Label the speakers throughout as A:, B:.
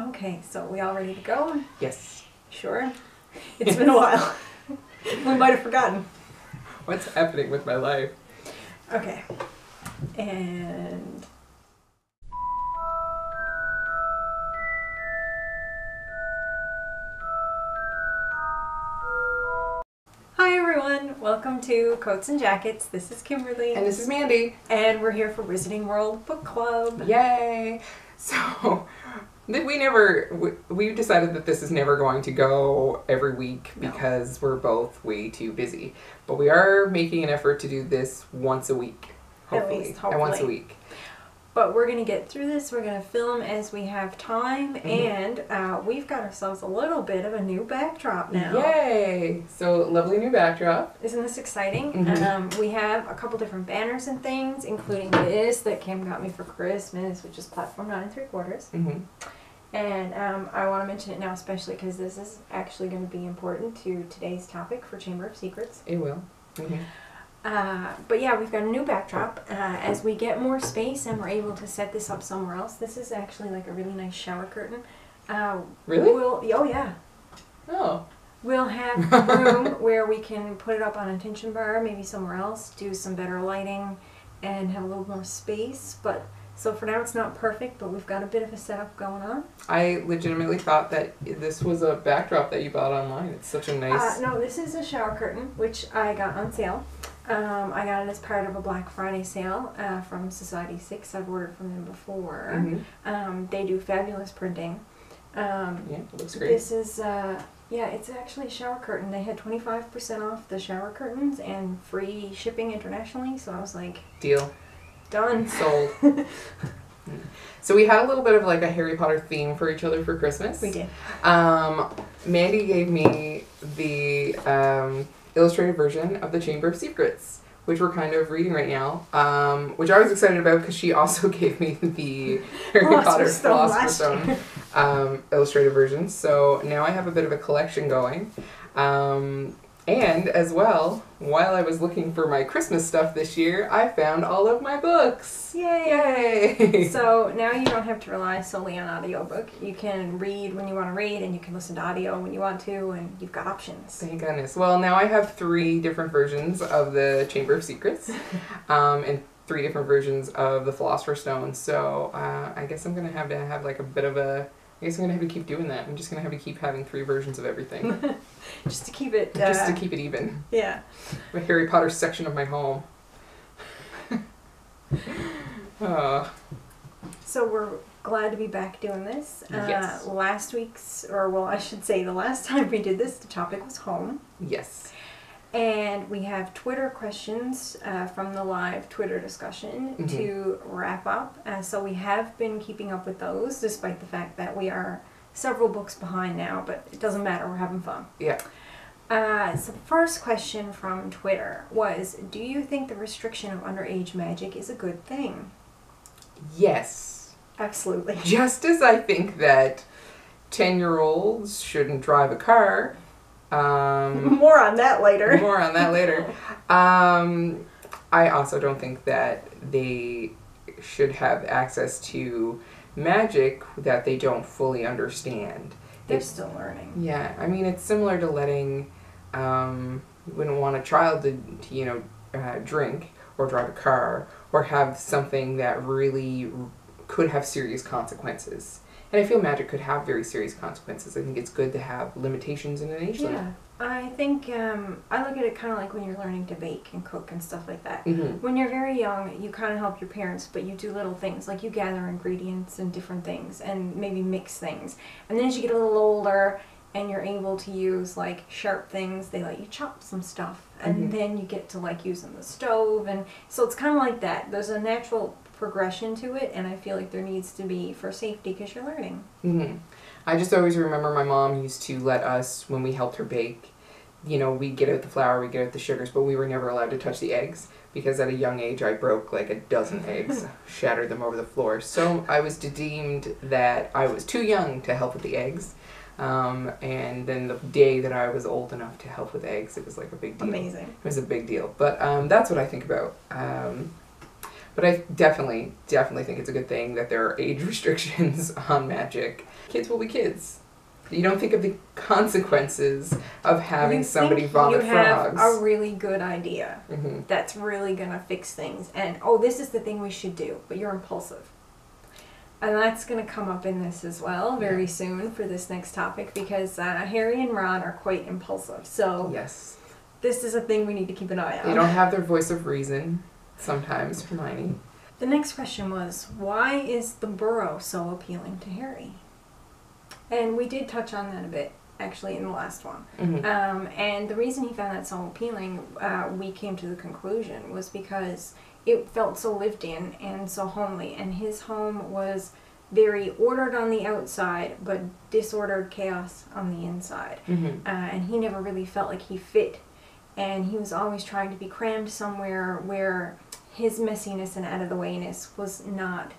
A: Okay, so we all ready to go?
B: Yes.
A: Sure. It's been a while. We might have forgotten.
B: What's happening with my life?
A: Okay. And... Hi everyone! Welcome to Coats and Jackets. This is Kimberly.
B: And this is Mandy.
A: And we're here for Wizarding World Book Club.
B: Yay! So, we decided that this is never going to go every week because we're both way too busy. But we are making an effort to do this once a week. Hopefully.
A: At least, hopefully.
B: Once a week.
A: But we're going to get through this. We're going to film as we have time. And we've got ourselves a little bit of a new backdrop now.
B: Yay! So, lovely new backdrop.
A: Isn't this exciting? We have a couple different banners and things, including this that Kim got me for Christmas, which is platform 9 3/4. And I want to mention it now especially because this is actually going to be important to today's topic for Chamber of Secrets.
B: It will.
A: But yeah, we've got a new backdrop. As we get more space and we're able to set this up somewhere else, this is actually like a really nice shower curtain.
B: Really?
A: Oh yeah.
B: Oh.
A: We'll have room where we can put it up on a tension bar, maybe somewhere else, do some better lighting, and have a little more space. But so for now it's not perfect, but we've got a bit of a setup going on.
B: I legitimately thought that this was a backdrop that you bought online. It's such a nice...
A: No, this is a shower curtain, which I got on sale. I got it as part of a Black Friday sale from Society 6. I've ordered from them before. They do fabulous printing.
B: Yeah, it looks great.
A: This is, yeah, it's actually a shower curtain. They had 25% off the shower curtains and free shipping internationally, so I was like...
B: Deal.
A: Done.
B: Sold. So we had a little bit of like a Harry Potter theme for each other for Christmas.
A: We did.
B: Mandy gave me the illustrated version of the Chamber of Secrets, which we're kind of reading right now, which I was excited about because she also gave me the Harry Potter Philosopher's Stone illustrated version. So now I have a bit of a collection going. And as well, while I was looking for my Christmas stuff this year, I found all of my books.
A: Yay!
B: Yay!
A: So now you don't have to rely solely on audiobook. You can read when you want to read, and you can listen to audio when you want to, and you've got options.
B: Thank goodness. Well, now I have 3 different versions of the Chamber of Secrets, and 3 different versions of the Philosopher's Stone. So I guess I'm going to have like a bit of a... I guess I'm going to have to keep doing that. I'm just going to have to keep having 3 versions of everything.
A: Just to keep it...
B: just to keep it even.
A: Yeah.
B: The Harry Potter section of my home.
A: So we're glad to be back doing this.
B: Yes.
A: Last week's, or well, I should say the last time we did this, the topic was home.
B: Yes.
A: And we have Twitter questions from the live Twitter discussion to wrap up. So we have been keeping up with those, despite the fact that we are several books behind now, but it doesn't matter, we're having fun.
B: Yeah.
A: So the first question from Twitter was, do you think the restriction of underage magic is a good thing?
B: Yes.
A: Absolutely.
B: Just as I think that 10-year-olds shouldn't drive a car.
A: More on that later.
B: More on that later. I also don't think that they should have access to magic that they don't fully understand.
A: They're still learning.
B: Yeah, I mean, it's similar to letting, you wouldn't want a child to drink or drive a car or have something that really could have serious consequences. And I feel magic could have very serious consequences. I think it's good to have limitations in an age limit.
A: Yeah, I think I look at it kind of like when you're learning to bake and cook and stuff like that. When you're very young, you kind of help your parents, but you do little things like you gather ingredients and different things and maybe mix things. And then as you get a little older and you're able to use like sharp things, they let you chop some stuff, and then you get to like using the stove, and so it's kind of like that. There's a natural progression to it, and I feel like there needs to be for safety because you're learning.
B: I just always remember my mom used to let us, when we helped her bake, we'd get out the flour, we'd get out the sugars, but we were never allowed to touch the eggs because at a young age I broke like a dozen eggs, shattered them over the floor. So I was deemed that I was too young to help with the eggs. And then the day that I was old enough to help with eggs, it was like a big deal.
A: Amazing.
B: It was a big deal. But that's what I think about. But I definitely think it's a good thing that there are age restrictions on magic. Kids will be kids. You don't think of the consequences of having somebody vomit frogs.
A: You have a really good idea that's really going to fix things. And, this is the thing we should do, but you're impulsive. And that's going to come up in this as well very soon for this next topic, because Harry and Ron are quite impulsive. So
B: yes,
A: this is a thing we need to keep an eye on.
B: They don't have their voice of reason sometimes, Hermione.
A: The next question was, why is the burrow so appealing to Harry? And we did touch on that a bit, actually, in the last one. And the reason he found that so appealing, we came to the conclusion, was because it felt so lived in and so homely. And his home was very ordered on the outside, but disordered chaos on the inside. And he never really felt like he fit. And he was always trying to be crammed somewhere where his messiness and out-of-the-wayness was not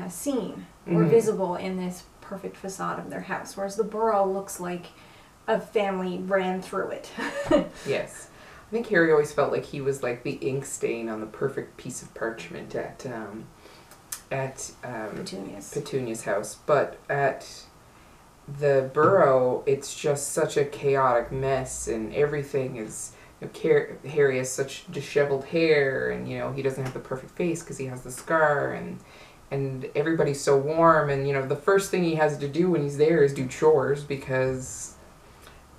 A: seen or visible in this perfect facade of their house. Whereas the burrow looks like a family ran through it.
B: Yes. I think Harry always felt like he was like the ink stain on the perfect piece of parchment at Petunia's house. But at the burrow, it's just such a chaotic mess, and everything is... Harry has such disheveled hair, and he doesn't have the perfect face because he has the scar, and everybody's so warm, and the first thing he has to do when he's there is do chores because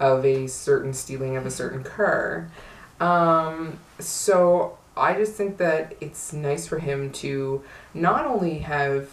B: of a certain stealing of a certain car. So I just think that it's nice for him to not only have,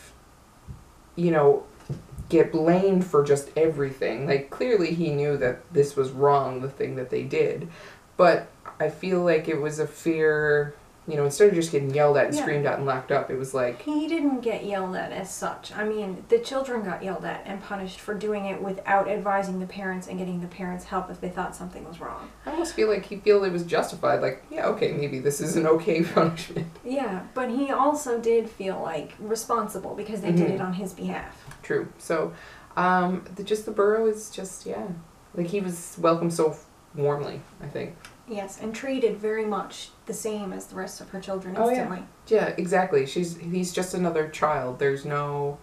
B: get blamed for just everything. Like, clearly he knew that this was wrong, the thing that they did. But I feel like it was a fair, instead of just getting yelled at and screamed at and locked up, it was like...
A: He didn't get yelled at as such. I mean, the children got yelled at and punished for doing it without advising the parents and getting the parents help if they thought something was wrong.
B: I almost feel like he felt it was justified. Like, yeah, okay, maybe this is an okay punishment.
A: Yeah, but he also did feel like responsible because they did it on his behalf.
B: True. So, the burrow is just, like he was welcomed so warmly, I think.
A: Yes, and treated very much the same as the rest of her children instantly.
B: Yeah, exactly. He's just another child. There's no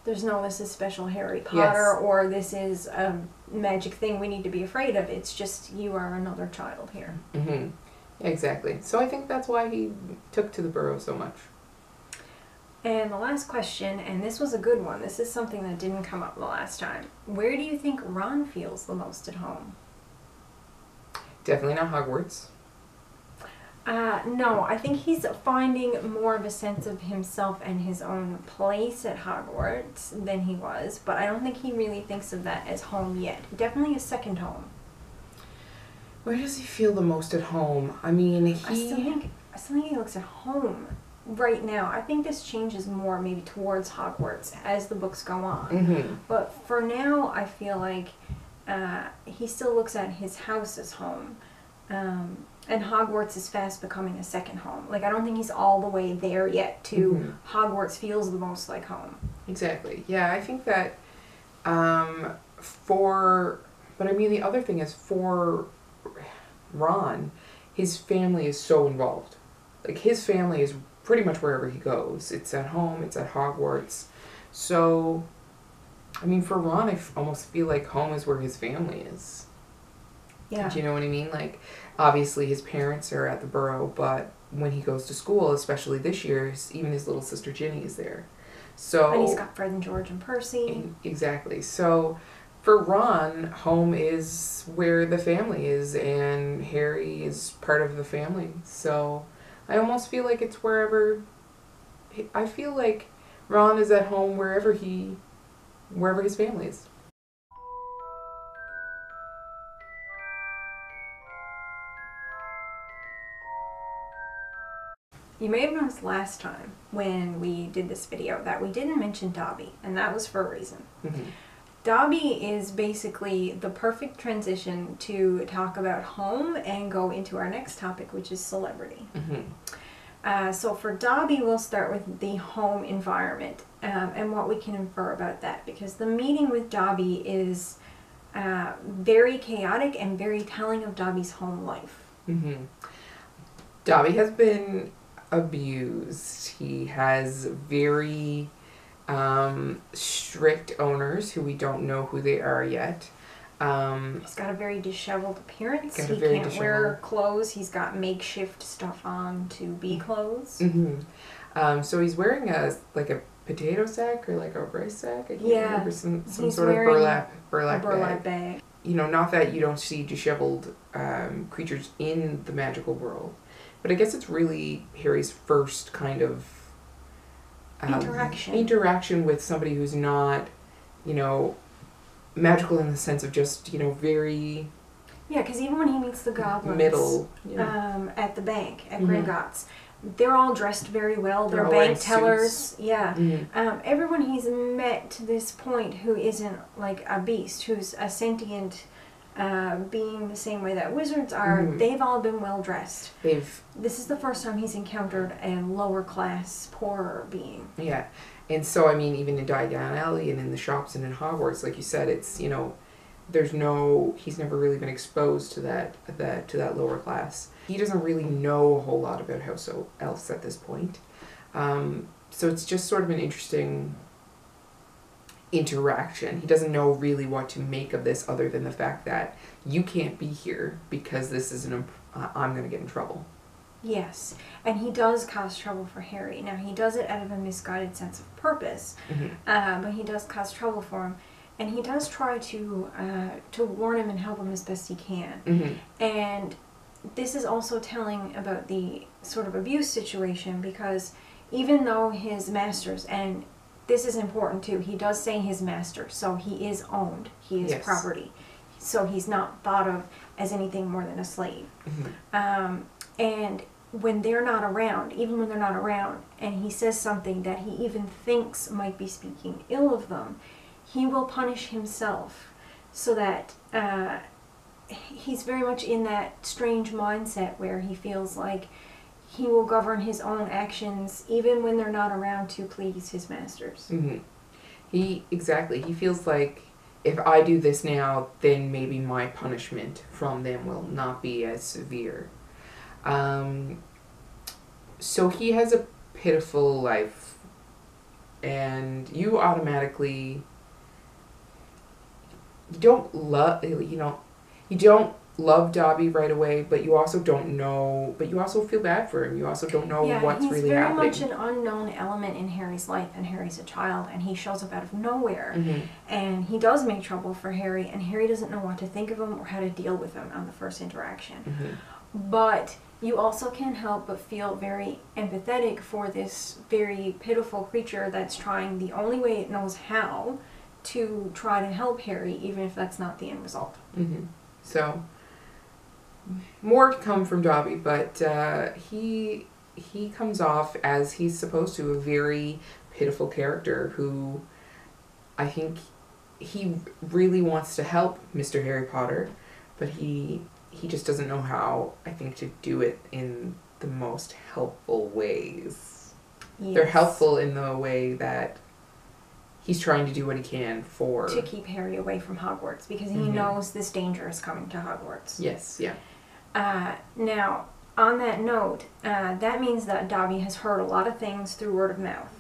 A: this is special Harry Potter, or this is a magic thing we need to be afraid of. It's just, you are another child here.
B: Exactly. So I think that's why he took to the burrow so much.
A: And the last question, and this was a good one. This is something that didn't come up the last time. Where do you think Ron feels the most at home?
B: Definitely not Hogwarts.
A: No, I think he's finding more of a sense of himself and his own place at Hogwarts than he was, but I don't think he really thinks of that as home yet. Definitely a second home.
B: Where does he feel the most at home? I mean,
A: I still think he looks at home right now. I think this changes more maybe towards Hogwarts as the books go on. But for now, I feel like he still looks at his house as home. And Hogwarts is fast becoming a second home. Like, I don't think he's all the way there yet to Hogwarts feels the most like home.
B: Exactly. Yeah, I think that but I mean, the other thing is, for Ron, his family is so involved. Like, his family is pretty much wherever he goes. It's at home, it's at Hogwarts. So, I mean, for Ron, I almost feel like home is where his family is.
A: Yeah.
B: Do you know what I mean? Like, obviously his parents are at the Burrow, but when he goes to school, especially this year, even his little sister Ginny is there. So,
A: and he's got Fred and George and Percy.
B: Exactly. So, for Ron, home is where the family is, and Harry is part of the family. So, I almost feel like it's wherever... I feel like Ron is at home wherever his family is.
A: You may have noticed last time when we did this video that we didn't mention Dobby, and that was for a reason. Dobby is basically the perfect transition to talk about home and go into our next topic, which is celebrity. So for Dobby, we'll start with the home environment and what we can infer about that, because the meeting with Dobby is very chaotic and very telling of Dobby's home life.
B: Dobby has been abused. He has very strict owners who we don't know who they are yet.
A: He's got a very disheveled appearance. He can't wear clothes. He's got makeshift stuff on to be clothes.
B: Mm-hmm. So he's wearing a potato sack or like a rice sack. I can't remember, some sort of burlap
A: bag.
B: You know, not that you don't see disheveled creatures in the magical world, but I guess it's really Harry's first kind of interaction with somebody who's not, you know, magical in the sense of just, you know, very...
A: Yeah, because even when he meets the goblins at the bank at Gringotts, they're all dressed very well. They're bank tellers. Suits. Yeah. Mm-hmm. Everyone he's met to this point who isn't like a beast, who's a sentient being the same way that wizards are, they've all been well dressed. This is the first time he's encountered a lower class, poorer being. Yeah.
B: And so, I mean, even in Diagon Alley and in the shops and in Hogwarts, like you said, it's, you know, he's never really been exposed to that lower class. He doesn't really know a whole lot about House Elves at this point. So it's just sort of an interesting interaction. He doesn't know really what to make of this other than the fact that you can't be here because this is I'm going to get in trouble.
A: Yes, and he does cause trouble for Harry. Now, he does it out of a misguided sense of purpose, but he does cause trouble for him. And he does try to warn him and help him as best he can. And this is also telling about the sort of abuse situation, because even though his masters, and this is important too, he does say his master, so he is owned, he is property. So he's not thought of as anything more than a slave. And when they're not around, even when they're not around, and he says something that he even thinks might be speaking ill of them, he will punish himself, so that he's very much in that strange mindset where he feels like he will govern his own actions even when they're not around to please his masters.
B: He feels like, if I do this now, then maybe my punishment from them will not be as severe. So he has a pitiful life, and you automatically... You don't love Dobby right away, but you also don't know, but you also feel bad for him. You also don't know what's really happening.
A: He's very much an unknown element in Harry's life, and Harry's a child, and he shows up out of nowhere. And he does make trouble for Harry, and Harry doesn't know what to think of him or how to deal with him on the first interaction. But you also can't help but feel very empathetic for this very pitiful creature that's trying the only way it knows how to try to help Harry, even if that's not the end result.
B: So, more to come from Dobby, but he comes off, as he's supposed to, a very pitiful character who I think he really wants to help Mr. Harry Potter, but he just doesn't know how, I think, to do it in the most helpful ways. They're helpful in the way that he's trying to do what he can to
A: keep Harry away from Hogwarts, because he knows this danger is coming to Hogwarts. Now, on that note, that means that Dobby has heard a lot of things through word of mouth.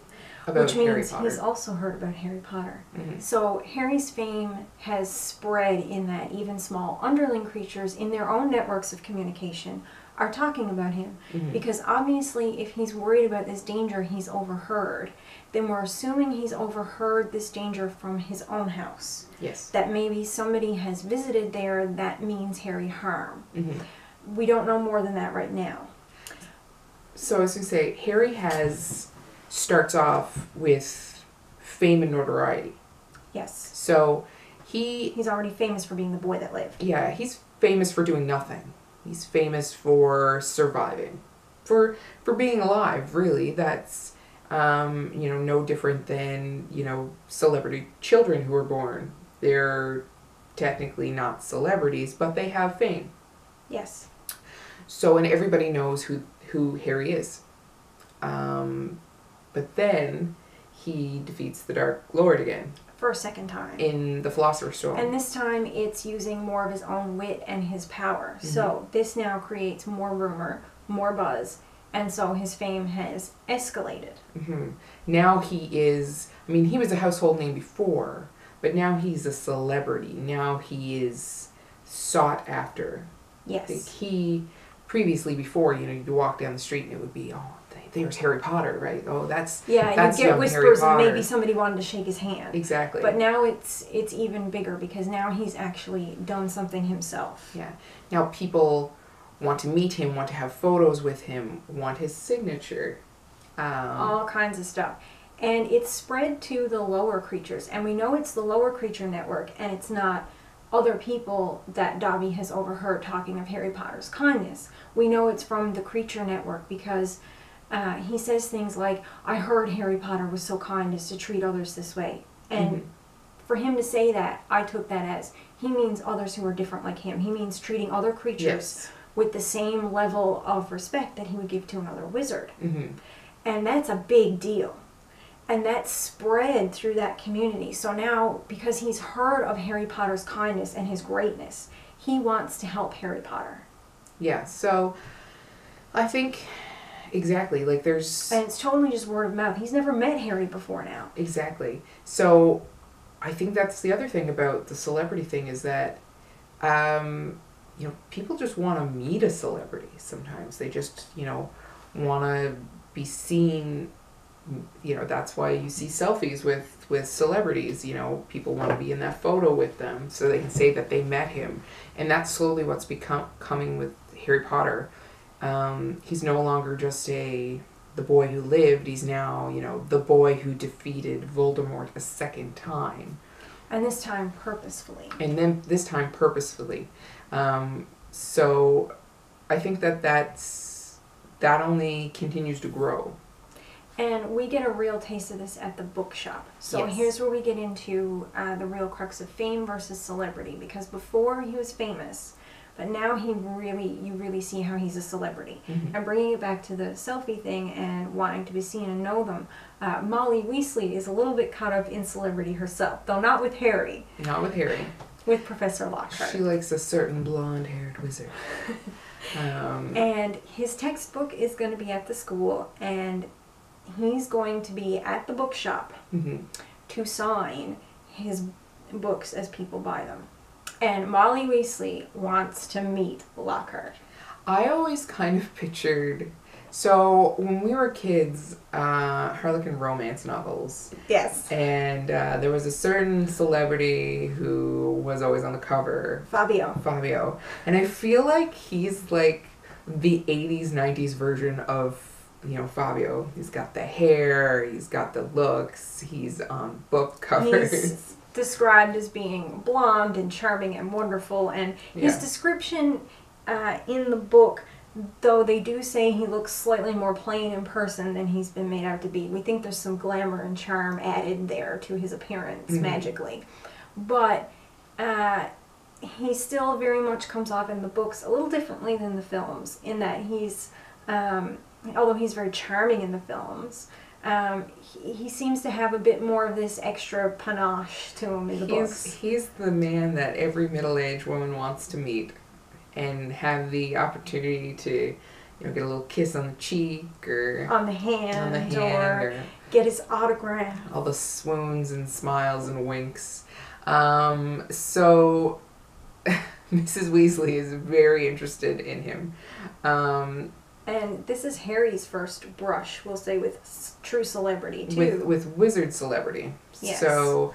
A: Which means he's also heard about Harry Potter. So Harry's fame has spread in that even small underling creatures in their own networks of communication are talking about him. Because obviously if he's worried about this danger he's overheard, then we're assuming he's overheard this danger from his own house. That maybe somebody has visited there that means Harry harm. We don't know more than that right now.
B: So I was going to say, Harry starts off with fame and notoriety. So he's
A: already famous for being the boy that lived.
B: Yeah, he's famous for doing nothing. He's famous for surviving, for being alive. Really, that's no different than celebrity children who are born. They're technically not celebrities, but they have fame. So, and everybody knows who Harry is. But then he defeats the Dark Lord again.
A: For a second time.
B: In the Philosopher's Stone.
A: And this time it's using more of his own wit and his power. So this now creates more rumor, more buzz, and so his fame has escalated.
B: Mm-hmm. Now he is, I mean, he was a household name before, but now he's a celebrity. Now he is sought after.
A: Yes.
B: Like he, previously before, you know, you'd walk down the street and it would be, oh, there's Harry Potter, right? Oh, that's
A: you'd get whispers and maybe somebody wanted to shake his hand.
B: Exactly.
A: But now it's even bigger because now he's actually done something himself.
B: Yeah. Now people want to meet him, want to have photos with him, want his signature.
A: All kinds of stuff. And it's spread to the lower creatures. And we know it's the lower creature network, and it's not other people that Dobby has overheard talking of Harry Potter's kindness. We know it's from the creature network because he says things like, I heard Harry Potter was so kind as to treat others this way. And for him to say that, I took that as he means others who are different like him. He means treating other creatures with the same level of respect that he would give to another wizard. And that's a big deal. And that's spread through that community. So now, because he's heard of Harry Potter's kindness and his greatness, he wants to help Harry Potter.
B: Yeah, so I think... Exactly, like there's...
A: And it's totally just word of mouth. He's never met Harry before now.
B: Exactly. So, I think that's the other thing about the celebrity thing is that, you know, people just want to meet a celebrity sometimes. They just, you know, want to be seen, you know, that's why you see selfies with celebrities, you know, people want to be in that photo with them so they can say that they met him. And that's slowly what's coming with Harry Potter. He's no longer just the boy who lived. He's now, you know, the boy who defeated Voldemort a second time.
A: And this time purposefully.
B: And then this time purposefully. So I think that only continues to grow.
A: And we get a real taste of this at the bookshop. So here's where we get into the real crux of fame versus celebrity. Because before he was famous... But now you really see how he's a celebrity. And bringing it back to the selfie thing and wanting to be seen and know them, Molly Weasley is a little bit caught up in celebrity herself, though not with Harry.
B: Not with Harry.
A: With Professor Lockhart.
B: She likes a certain blonde-haired wizard.
A: And his textbook is going to be at the school, and he's going to be at the bookshop to sign his books as people buy them. And Molly Weasley wants to meet Lockheart.
B: I always kind of pictured... So, when we were kids, Harlequin romance novels.
A: Yes.
B: And there was a certain celebrity who was always on the cover. Fabio. And I feel like he's like the 80s, 90s version of, you know, Fabio. He's got the hair, he's got the looks, he's on book covers.
A: He's described as being blonde and charming and wonderful, and his description in the book, though they do say he looks slightly more plain in person than he's been made out to be. We think there's some glamour and charm added there to his appearance magically. But he still very much comes off in the books a little differently than the films, in that he's, although he's very charming in the films, he seems to have a bit more of this extra panache to him in the books.
B: He's the man that every middle-aged woman wants to meet and have the opportunity to, you know, get a little kiss on the cheek or
A: on the hand or get his autograph.
B: All the swoons and smiles and winks. So Mrs. Weasley is very interested in him.
A: And this is Harry's first brush, we'll say, with true celebrity, too.
B: With wizard celebrity.
A: Yes.
B: So,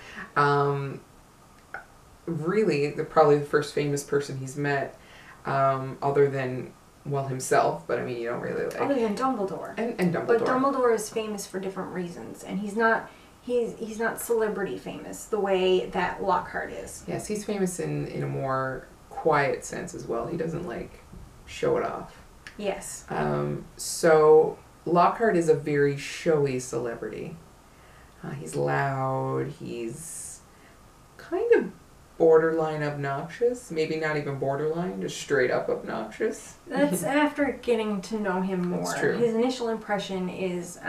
B: really, probably the first famous person he's met, other than, well, himself, but I mean, you don't really like...
A: Other than Dumbledore.
B: And Dumbledore.
A: But Dumbledore is famous for different reasons, and he's not celebrity famous the way that Lockhart is.
B: Yes, he's famous in a more quiet sense as well. He doesn't, like, show it off.
A: Yes.
B: So Lockhart is a very showy celebrity. He's loud. He's kind of borderline obnoxious. Maybe not even borderline, just straight up obnoxious.
A: That's after getting to know him more.
B: That's true.
A: His initial impression is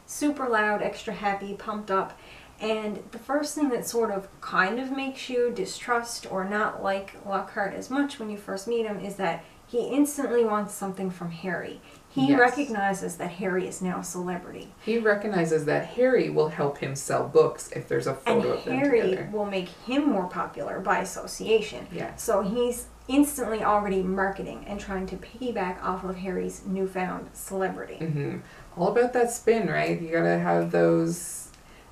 A: super loud, extra happy, pumped up. And the first thing that sort of kind of makes you distrust or not like Lockhart as much when you first meet him is that he instantly wants something from Harry. He recognizes that Harry is now a celebrity.
B: He recognizes that Harry will help him sell books if there's a photo of them together.
A: And Harry will make him more popular by association.
B: Yeah.
A: So he's instantly already marketing and trying to piggyback off of Harry's newfound celebrity.
B: Mm-hmm. All about that spin, right? You gotta have those...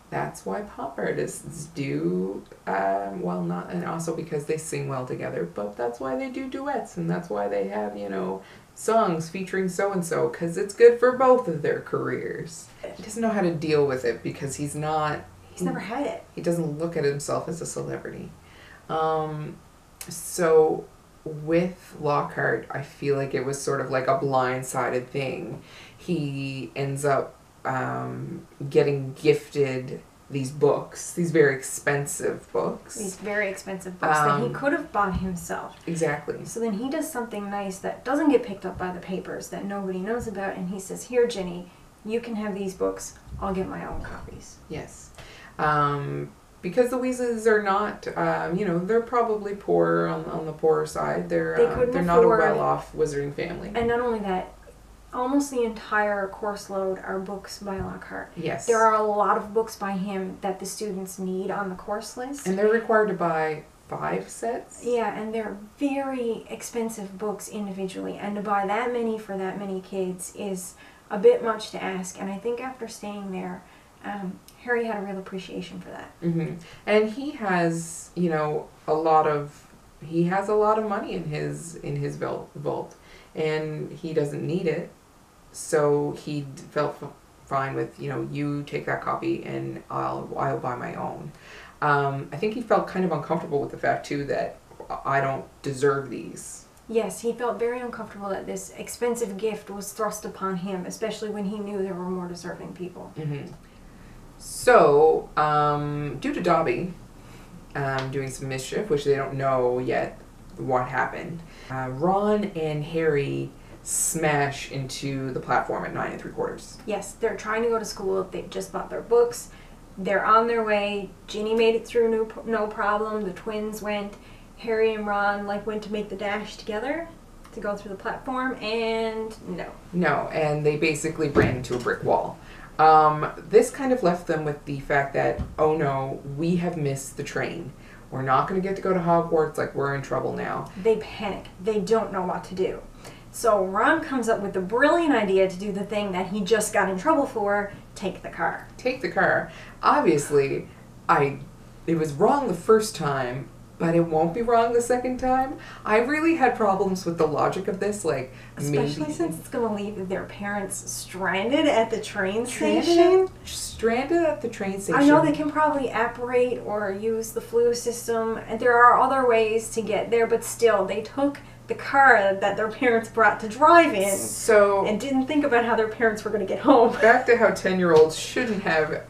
B: That's why pop artists do well, not, and also because they sing well together, but that's why they do duets, and that's why they have, you know, songs featuring so-and-so, because it's good for both of their careers. He doesn't know how to deal with it because he's never
A: had it.
B: He doesn't look at himself as a celebrity. So with Lockhart, I feel like it was sort of like a blindsided thing. He ends up getting gifted these books, these very expensive books.
A: These very expensive books that he could have bought himself.
B: Exactly.
A: So then he does something nice that doesn't get picked up by the papers, that nobody knows about, and he says, here, Ginny, you can have these books. I'll get my own copies.
B: Yes. Because the Weasleys are not, you know, they're probably poor on the poorer side. They're not a well-off wizarding family.
A: And not only that, almost the entire course load are books by Lockheart.
B: Yes.
A: There are a lot of books by him that the students need on the course list.
B: And they're required to buy 5 sets?
A: Yeah, and they're very expensive books individually. And to buy that many for that many kids is a bit much to ask. And I think after staying there, Harry had a real appreciation for that.
B: Mm-hmm. And he has, you know, a lot of money in his vault. And he doesn't need it. So he felt fine with, you know, you take that copy and I'll buy my own. I think he felt kind of uncomfortable with the fact, too, that I don't deserve these.
A: Yes, he felt very uncomfortable that this expensive gift was thrust upon him, especially when he knew there were more deserving people.
B: Mm-hmm. So, due to Dobby doing some mischief, which they don't know yet what happened, Ron and Harry smash into the platform at 9 3/4.
A: Yes, they're trying to go to school. They've just bought their books. They're on their way. Ginny made it through no problem. The twins went. Harry and Ron went to make the dash together to go through the platform, and no,
B: and they basically ran into a brick wall. This kind of left them with the fact that, oh no, we have missed the train. We're not going to get to go to Hogwarts. We're in trouble now.
A: They panic. They don't know what to do. So Ron comes up with the brilliant idea to do the thing that he just got in trouble for: take the car.
B: Take the car. Obviously, it was wrong the first time, but it won't be wrong the second time. I really had problems with the logic of this,
A: especially since it's going to leave their parents stranded at the train station.
B: Stranded at the train station.
A: I know they can probably apparate or use the flu system, and there are other ways to get there, but still, they took the car that their parents brought to drive in, and didn't think about how their parents were going to get home.
B: Back to how 10-year-olds should have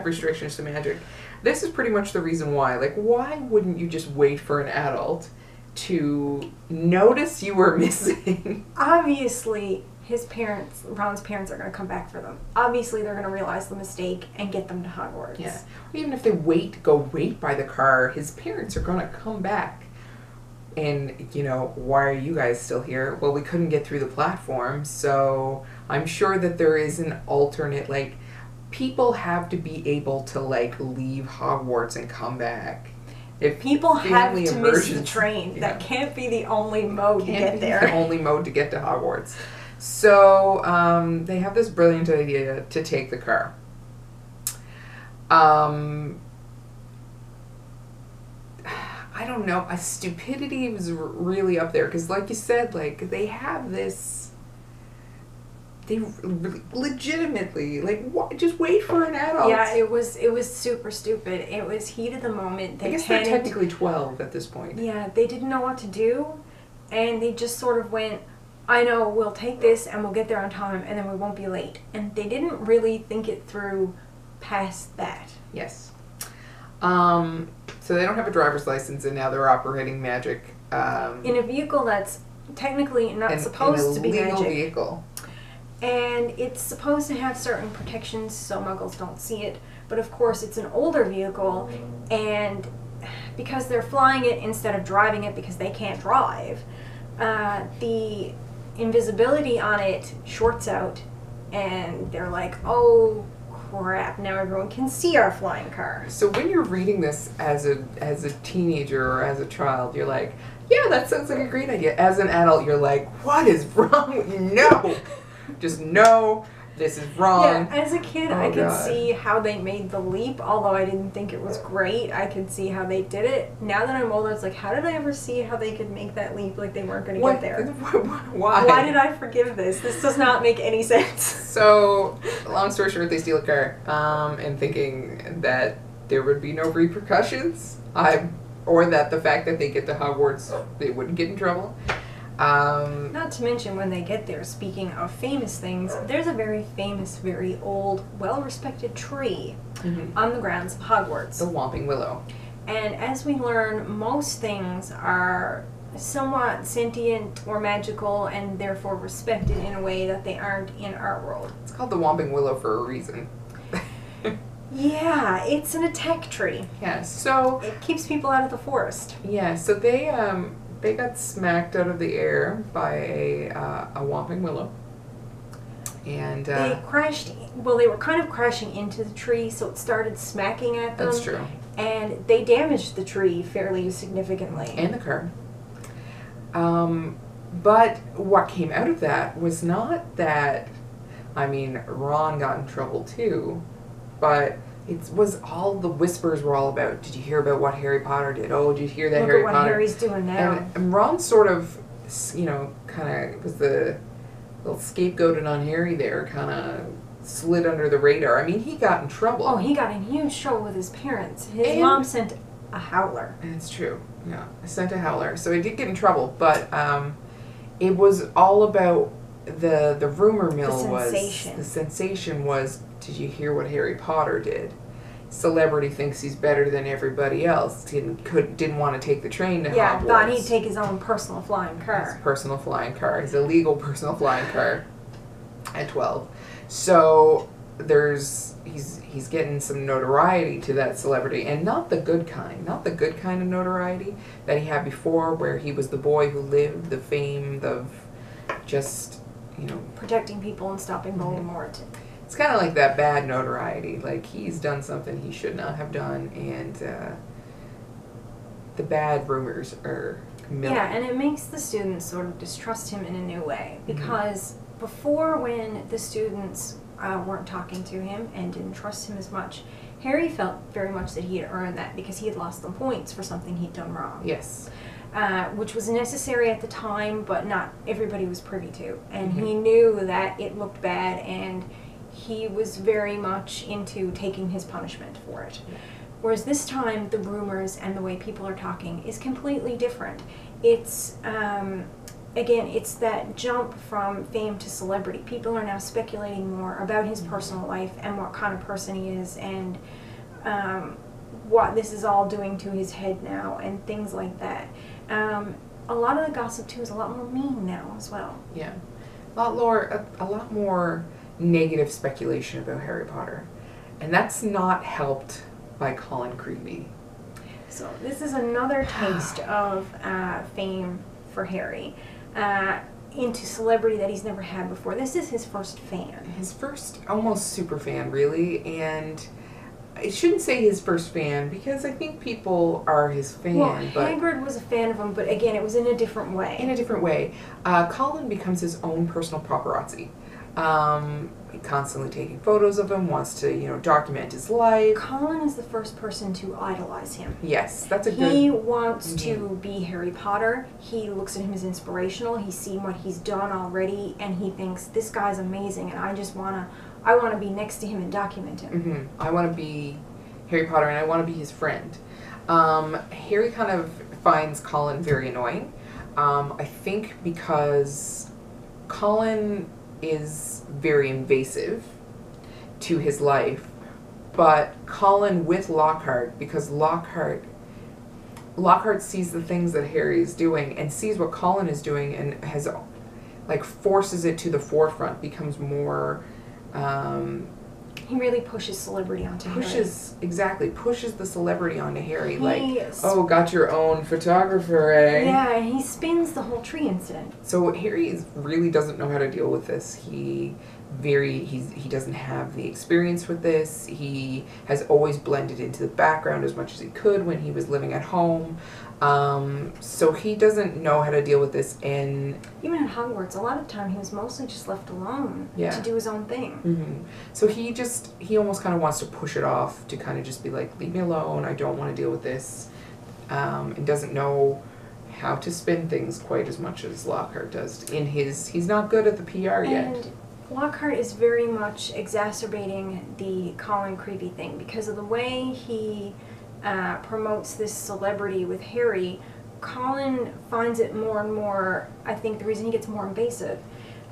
B: restrictions to magic. This is pretty much the reason why. Why wouldn't you just wait for an adult to notice you were missing?
A: Obviously, Ron's parents are going to come back for them. Obviously, they're going to realize the mistake and get them to Hogwarts.
B: Yeah. Or even if they go wait by the car, his parents are going to come back. And, why are you guys still here? Well, we couldn't get through the platform, so I'm sure that there is an alternate, people have to be able to, leave Hogwarts and come back. If
A: people have to miss the train. Yeah. That can't be the only mode to get there.
B: The only mode to get to Hogwarts. So, they have this brilliant idea to take the car. I don't know. Stupidity was really up there because, like you said, they have this. They legitimately just wait for an adult.
A: Yeah, it was super stupid. It was heat of the moment.
B: I guess they're technically 12 at this point.
A: Yeah, they didn't know what to do, and they just sort of went, I know, we'll take this and we'll get there on time and then we won't be late. And they didn't really think it through past that.
B: Yes. So they don't have a driver's license and now they're operating magic.
A: In a vehicle that's technically not supposed to be magic.
B: In a legal vehicle.
A: And it's supposed to have certain protections so muggles don't see it. But of course it's an older vehicle, and because they're flying it instead of driving it because they can't drive, the invisibility on it shorts out, and they're like, oh crap, now everyone can see our flying car.
B: So when you're reading this as a teenager or as a child, you're like, yeah, that sounds like a great idea. As an adult, you're like, what is wrong with you? No! Just no, this is wrong.
A: Yeah, as a kid, I could see how they made the leap, although I didn't think it was great. I could see how they did it. Now that I'm older, it's like, how did I ever see how they could make that leap like they weren't going to get there?
B: Why?
A: Why did I forgive this? This does not make any sense.
B: So, long story short, they steal a car, and thinking that there would be no repercussions, or that the fact that they get to Hogwarts, they wouldn't get in trouble.
A: Not to mention, when they get there, speaking of famous things, there's a very famous, very old, well-respected tree on the grounds of Hogwarts.
B: The Whomping Willow.
A: And as we learn, most things are somewhat sentient or magical and therefore respected in a way that they aren't in our world.
B: It's called the Whomping Willow for a reason.
A: Yeah, it's an attack tree.
B: Yeah, so...
A: It keeps people out of the forest.
B: Yeah, so they got smacked out of the air by a Whomping Willow. And
A: they crashed, well, they were kind of crashing into the tree, so it started smacking at them.
B: That's true.
A: And they damaged the tree fairly significantly.
B: And the car. But what came out of that was not that, I mean, Ron got in trouble too, but it was all the whispers were all about, did you hear about what Harry Potter did? Oh, did you hear that Harry Potter?
A: Look at what Harry's doing now.
B: And Ron sort of, kind of was the little scapegoated on Harry there, kind of slid under the radar. I mean, he got in trouble.
A: Oh, he got in huge trouble with his parents. His mom sent a howler.
B: That's true. Yeah, I sent a howler. So he did get in trouble, but it was all about the rumor mill the sensation was, did you hear what Harry Potter did? Celebrity thinks he's better than everybody else. Didn't want to take the train to Hogwarts.
A: Yeah, thought he'd take his own personal flying car.
B: His personal flying car. His illegal personal flying car at 12. So he's getting some notoriety to that celebrity, and not the good kind of notoriety that he had before, where he was the boy who lived the fame of just,
A: protecting people and stopping Voldemort.
B: It's kind of like that bad notoriety, like he's done something he should not have done, and the bad rumors are milling.
A: Yeah, and it makes the students sort of distrust him in a new way, because before, when the students weren't talking to him and didn't trust him as much, Harry felt very much that he had earned that because he had lost them points for something he'd done wrong.
B: Yes.
A: Which was necessary at the time, but not everybody was privy to. And he knew that it looked bad, and he was very much into taking his punishment for it. Whereas this time, the rumors and the way people are talking is completely different. It's, again, it's that jump from fame to celebrity. People are now speculating more about his personal life and what kind of person he is, and what this is all doing to his head now, and things like that. A lot of the gossip, too, is a lot more mean now as well.
B: Yeah. A lot more negative speculation about Harry Potter. And that's not helped by Colin Creevey.
A: So this is another taste of fame for Harry. Into celebrity that he's never had before. This is his first fan.
B: His first almost super fan, really. And I shouldn't say his first fan, because I think people are his fan.
A: Well, Hagrid was a fan of him, but again, it was in a different way.
B: In a different way. Colin becomes his own personal paparazzi. Constantly taking photos of him, wants to, document his life.
A: Colin is the first person to idolize him.
B: Yes, that's a good...
A: He wants to be Harry Potter. He looks at him as inspirational. He's seen what he's done already, and he thinks, this guy's amazing, and I want to be next to him and document him.
B: I want to be Harry Potter, and I want to be his friend. Harry kind of finds Colin very annoying. I think because Colin is very invasive to his life, but Colin with Lockhart, because Lockhart sees the things that Harry is doing and sees what Colin is doing, and has forces it to the forefront, becomes more
A: He really pushes celebrity onto Harry.
B: Pushes the celebrity onto Harry. Got your own photographer, eh?
A: Yeah, and he spins the whole tree incident.
B: So Harry really doesn't know how to deal with this. He doesn't have the experience with this. He has always blended into the background as much as he could when he was living at home. So he doesn't know how to deal with this. And
A: even at Hogwarts, a lot of the time he was mostly just left alone to do his own thing.
B: Mm-hmm. So he almost kind of wants to push it off, to kind of just be like, leave me alone, I don't want to deal with this. And doesn't know how to spin things quite as much as Lockhart does. He's not good at the PR yet.
A: And Lockheart is very much exacerbating the Colin Creevey thing because of the way he promotes this celebrity with Harry. Colin finds it more and more, I think the reason he gets more invasive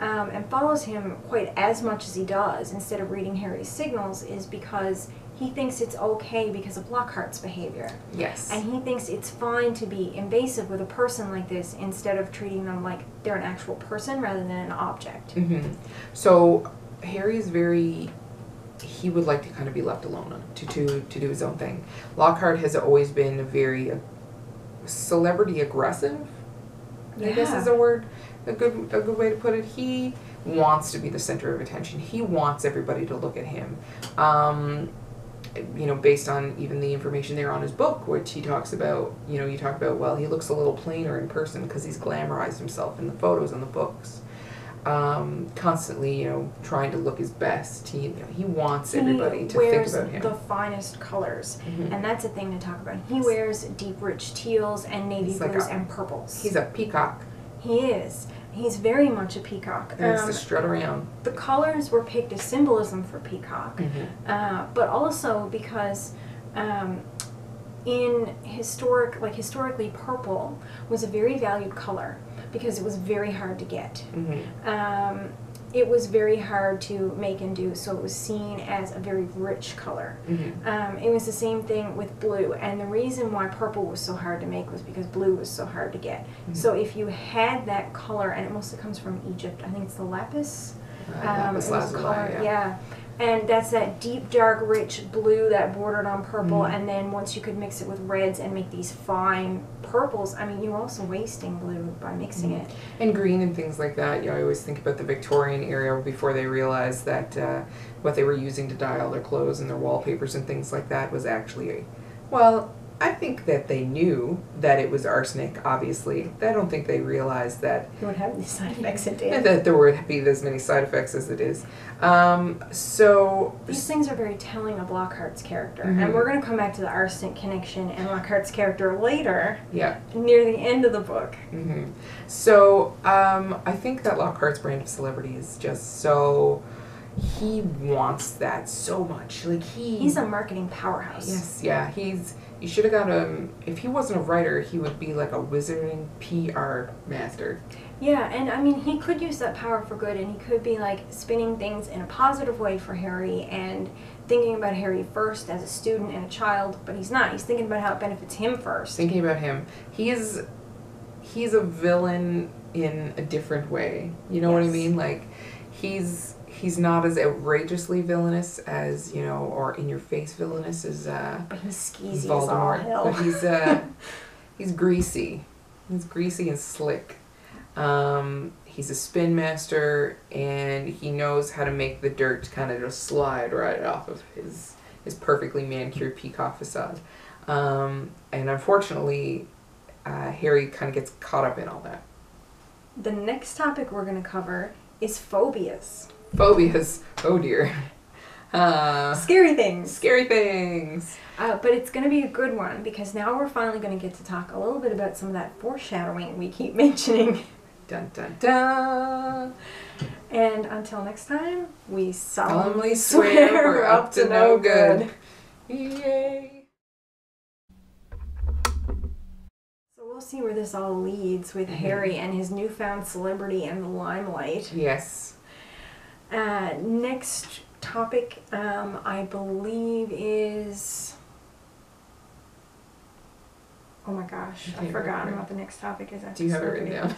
A: and follows him quite as much as he does instead of reading Harry's signals is because he thinks it's okay because of Lockhart's behavior.
B: Yes.
A: And he thinks it's fine to be invasive with a person like this instead of treating them like they're an actual person rather than an object.
B: Mm-hmm. So Harry's he would like to kind of be left alone to do his own thing. Lockhart has always been very celebrity aggressive, I guess is a good way to put it. He wants to be the center of attention. He wants everybody to look at him. Based on even the information there on his book, which he talks about, you talk about, well, he looks a little plainer in person because he's glamorized himself in the photos and the books. Constantly, trying to look his best. He wants everybody to think about him.
A: He wears the finest colors,
B: mm-hmm.
A: and that's a thing to talk about. He wears deep, rich teals and navy blues and purples.
B: He's a peacock.
A: He is. He's very much a peacock.
B: He likes to strut around.
A: The colors were picked as symbolism for peacock,
B: mm-hmm.
A: But also because historically, purple was a very valued color because it was very hard to get.
B: Mm-hmm.
A: It was very hard to make and do, so it was seen as a very rich color.
B: Mm-hmm.
A: It was the same thing with blue, and the reason why purple was so hard to make was because blue was so hard to get.
B: Mm-hmm.
A: So if you had that color, and it mostly comes from Egypt, I think it's the lapis.
B: Lapis lazuli,
A: yeah. And that's that deep, dark, rich blue that bordered on purple,
B: mm-hmm.
A: and then once you could mix it with reds and make these fine purples, I mean, you were also wasting blue by mixing
B: mm-hmm.
A: it.
B: And green and things like that. I always think about the Victorian era before they realized that what they were using to dye all their clothes and their wallpapers and things like that was actually, I think that they knew that it was arsenic, obviously. I don't think they realized that
A: It would have these side effects it did.
B: That there would be as many side effects as it is. So
A: these things are very telling of Lockhart's character.
B: Mm-hmm.
A: And we're going to come back to the arsenic connection and Lockhart's character later.
B: Yeah.
A: Near the end of the book.
B: Mm-hmm. So I think that Lockhart's brand of celebrity is just so... He wants that so much.
A: He's a marketing powerhouse.
B: Yes, yeah. You should have got him. If he wasn't a writer, he would be like a wizarding PR master.
A: Yeah, and I mean, he could use that power for good, and he could be like spinning things in a positive way for Harry and thinking about Harry first as a student and a child, but he's not. He's thinking about how it benefits him first.
B: Thinking about him. He's a villain in a different way. You know what I mean? He's not as outrageously villainous as, or in-your-face villainous as
A: but he's skeezy
B: Voldemort.
A: as all hell.
B: But he's greasy. He's greasy and slick. He's a spin master, and he knows how to make the dirt kind of just slide right off of his perfectly manicured peacock facade. And unfortunately, Harry kind of gets caught up in all that.
A: The next topic we're going to cover is phobias.
B: Phobias. Oh dear.
A: Scary things.
B: Scary things.
A: But it's going to be a good one because now we're finally going to get to talk a little bit about some of that foreshadowing we keep mentioning.
B: Dun dun dun.
A: And until next time, we
B: solemnly swear we're up to no good. Yay.
A: So we'll see where this all leads with Harry and his newfound celebrity and the limelight.
B: Yes.
A: Next topic, I believe is... Oh my gosh, I've forgotten what the next topic is.
B: Do you have it written down?